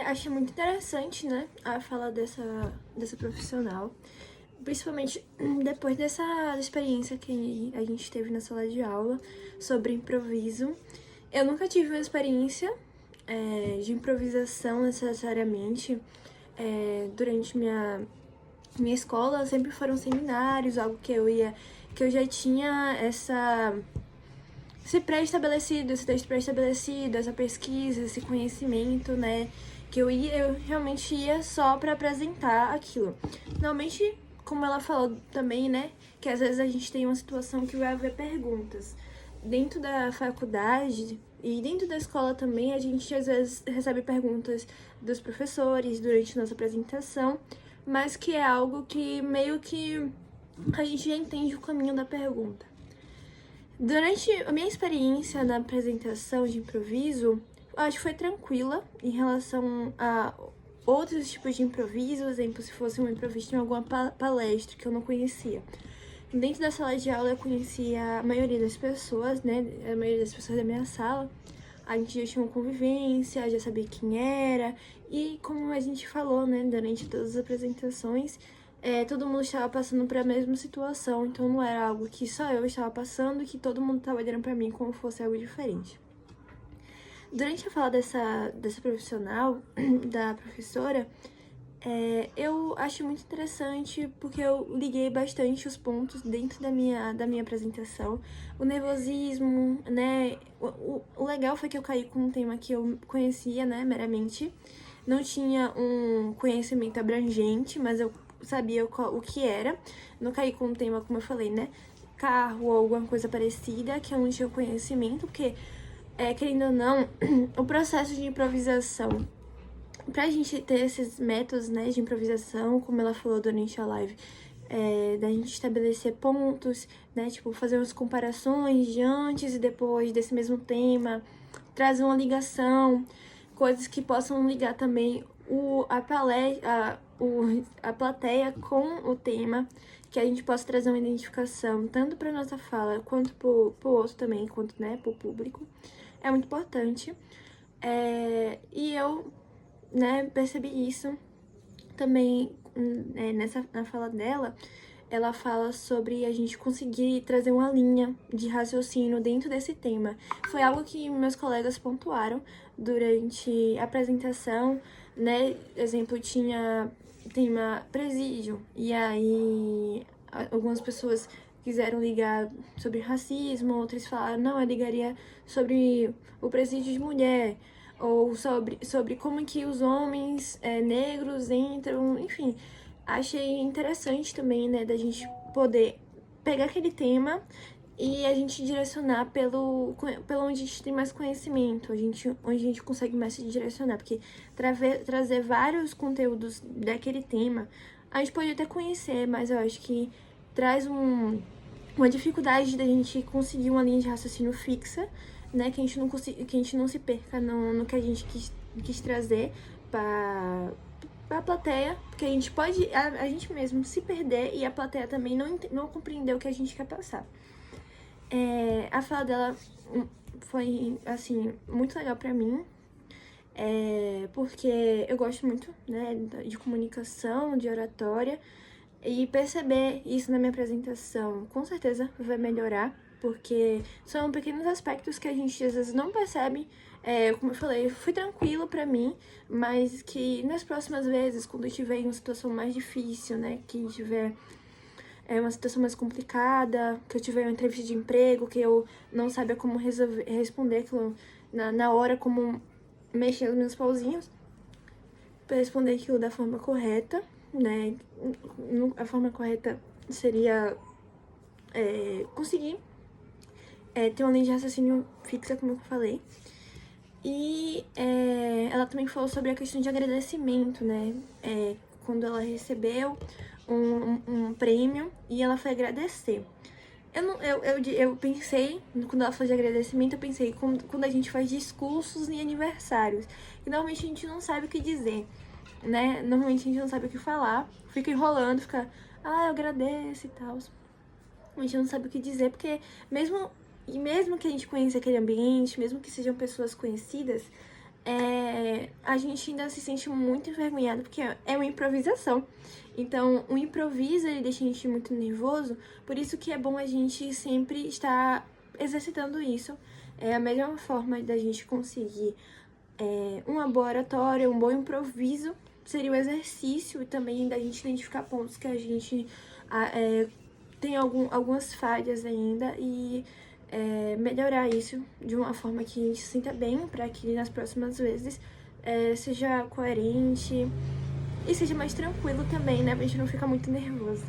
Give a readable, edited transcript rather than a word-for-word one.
achei muito interessante, né, a fala dessa profissional, principalmente depois dessa experiência que a gente teve na sala de aula sobre improviso. Eu nunca tive uma experiência de improvisação necessariamente durante minha escola. Sempre foram seminários, algo que eu já tinha esse pré-estabelecido, esse texto pré-estabelecido, essa pesquisa, esse conhecimento, né? Que eu realmente ia só pra apresentar aquilo. Normalmente, como ela falou também, né? Que às vezes a gente tem uma situação que vai haver perguntas. Dentro da faculdade e dentro da escola também, a gente às vezes recebe perguntas dos professores durante nossa apresentação, mas que é algo que meio que a gente já entende o caminho da pergunta. Durante a minha experiência na apresentação de improviso, eu acho que foi tranquila em relação a outros tipos de improviso. Por exemplo, se fosse um improviso em alguma palestra que eu não conhecia. Dentro da sala de aula eu conhecia a maioria das pessoas, né? A maioria das pessoas da minha sala. A gente já tinha uma convivência, já sabia quem era. E como a gente falou, né, durante todas as apresentações, todo mundo estava passando para a mesma situação. Então não era algo que só eu estava passando e que todo mundo estava olhando para mim como fosse algo diferente. Durante a fala dessa profissional, da professora, eu acho muito interessante porque eu liguei bastante os pontos dentro da minha apresentação. O nervosismo, né? O legal foi que eu caí com um tema que eu conhecia, né, meramente. Não tinha um conhecimento abrangente, mas eu sabia o que era. Não caí com um tema, como eu falei, né, carro ou alguma coisa parecida, que eu não tinha conhecimento, porque, querendo ou não, o processo de improvisação, pra gente ter esses métodos, né, de improvisação, como ela falou durante a live, da gente estabelecer pontos, né, tipo, fazer umas comparações de antes e depois desse mesmo tema, trazer uma ligação, coisas que possam ligar também a plateia com o tema, que a gente possa trazer uma identificação tanto para nossa fala quanto pro outro também, quanto, né, pro público. É muito importante. E eu, né, percebi isso também na fala dela. Ela fala sobre a gente conseguir trazer uma linha de raciocínio dentro desse tema. Foi algo que meus colegas pontuaram durante a apresentação, né? Exemplo, tinha tema presídio, e aí algumas pessoas quiseram ligar sobre racismo, outras falaram, não, eu ligaria sobre o presídio de mulher, ou sobre como que os homens negros entram, enfim. Achei interessante também, né, da gente poder pegar aquele tema e a gente direcionar pelo onde a gente tem mais conhecimento, onde a gente consegue mais se direcionar, porque trazer vários conteúdos daquele tema, a gente pode até conhecer, mas eu acho que traz uma dificuldade da gente conseguir uma linha de raciocínio fixa, né, que a gente não se perca no que a gente quis trazer para a plateia, porque a gente pode, a gente mesmo se perder e a plateia também não compreender o que a gente quer passar. A fala dela foi, assim, muito legal pra mim, porque eu gosto muito, né, de comunicação, de oratória, e perceber isso na minha apresentação com certeza vai melhorar, porque são pequenos aspectos que a gente às vezes não percebe. Como eu falei, foi tranquilo pra mim, mas que nas próximas vezes, quando eu tiver em uma situação mais difícil, né, que tiver uma situação mais complicada, que eu tiver uma entrevista de emprego, que eu não saiba como responder aquilo na hora, como mexer os meus pauzinhos, pra responder aquilo da forma correta, né, a forma correta seria conseguir ter uma linha de raciocínio fixa, como eu falei. E ela também falou sobre a questão de agradecimento, né? Quando ela recebeu um prêmio e ela foi agradecer. Eu pensei, quando ela falou de agradecimento, eu pensei quando a gente faz discursos em aniversários, que normalmente a gente não sabe o que dizer, né? Normalmente a gente não sabe o que falar, fica enrolando, fica, eu agradeço e tal. A gente não sabe o que dizer, porque mesmo que a gente conheça aquele ambiente, mesmo que sejam pessoas conhecidas, a gente ainda se sente muito envergonhado, porque é uma improvisação. Então, o improviso, ele deixa a gente muito nervoso, por isso que é bom a gente sempre estar exercitando isso. É a melhor forma da gente conseguir uma boa oratória, um bom improviso, seria o exercício e também da gente identificar pontos que a gente tem algumas falhas ainda e melhorar isso de uma forma que a gente se sinta bem, para que nas próximas vezes seja coerente e seja mais tranquilo também, né? Pra gente não ficar muito nervoso.